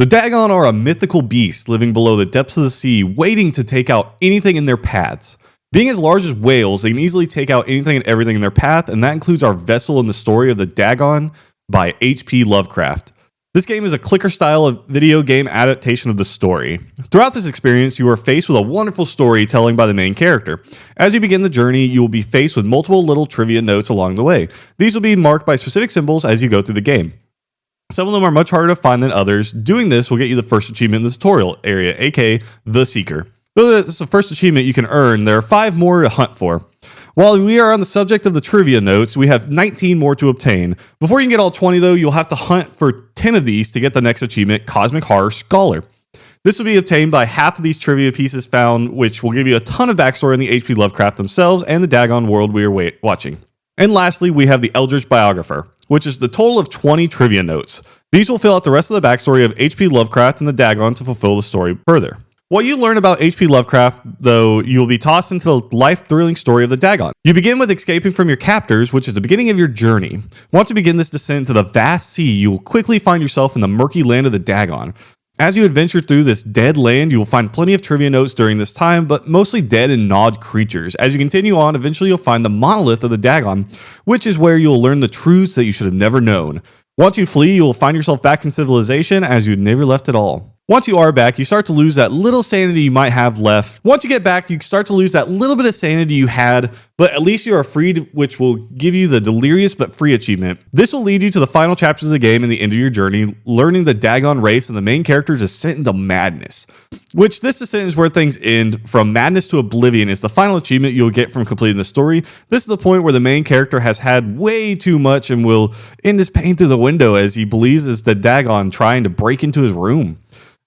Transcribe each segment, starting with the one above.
The Dagon are a mythical beast living below the depths of the sea, waiting to take out anything in their paths. Being as large as whales, they can easily take out anything and everything in their path, and that includes our vessel in the story of the Dagon by H.P. Lovecraft. This game is a clicker-style of video game adaptation of the story. Throughout this experience, you are faced with a wonderful storytelling by the main character. As you begin the journey, you will be faced with multiple little trivia notes along the way. These will be marked by specific symbols as you go through the game. Some of them are much harder to find than others. Doing this will get you the first achievement in the tutorial area, aka the Seeker. Though it's the first achievement you can earn, there are 5 more to hunt for. While we are on the subject of the trivia notes, we have 19 more to obtain. Before you can get all 20 though, you'll have to hunt for 10 of these to get the next achievement, Cosmic Horror Scholar. This will be obtained by half of these trivia pieces found, which will give you a ton of backstory on the H.P. Lovecraft themselves and the Dagon world we are watching. And lastly, we have the Eldritch Biographer, which is the total of 20 trivia notes. These will fill out the rest of the backstory of H.P. Lovecraft and the Dagon to fulfill the story further. While you learn about H.P. Lovecraft, though, you'll be tossed into the life-thrilling story of the Dagon. You begin with escaping from your captors, which is the beginning of your journey. Once you begin this descent into the vast sea, you will quickly find yourself in the murky land of the Dagon. As you adventure through this dead land, you will find plenty of trivia notes during this time, but mostly dead and gnawed creatures. As you continue on, eventually you'll find the monolith of the Dagon, which is where you'll learn the truths that you should have never known. Once you flee, you will find yourself back in civilization as you'd never left at all. Once you are back, you start to lose that little sanity you might have left. Once you get back, you start to lose that little bit of sanity you had, but at least you are freed, which will give you the delirious but free achievement. This will lead you to the final chapters of the game and the end of your journey, learning the Dagon race and the main character's descent into madness. Which this descent is where things end. From madness to oblivion is the final achievement you'll get from completing the story. This is the point where the main character has had way too much and will end his pain through the window as he believes it's the Dagon trying to break into his room.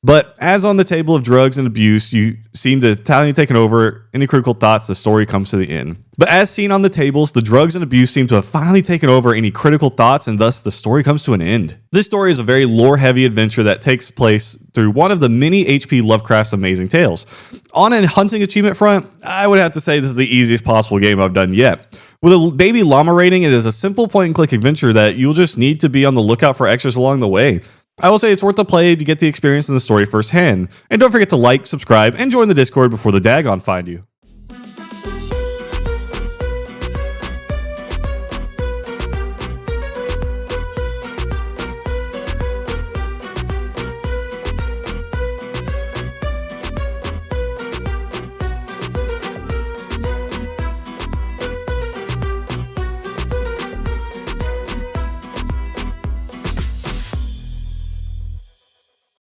But as on the table of drugs and abuse, you seem to totally taken over any critical thoughts, the story comes to the end. But as seen on the tables, the drugs and abuse seem to have finally taken over any critical thoughts, and thus the story comes to an end. This story is a very lore-heavy adventure that takes place through one of the many H.P. Lovecraft's amazing tales. On a hunting achievement front, I would have to say this is the easiest possible game I've done yet. With a baby llama rating, it is a simple point-and-click adventure that you'll just need to be on the lookout for extras along the way. I will say it's worth the play to get the experience in the story firsthand. And don't forget to like, subscribe, and join the Discord before the Dagon find you.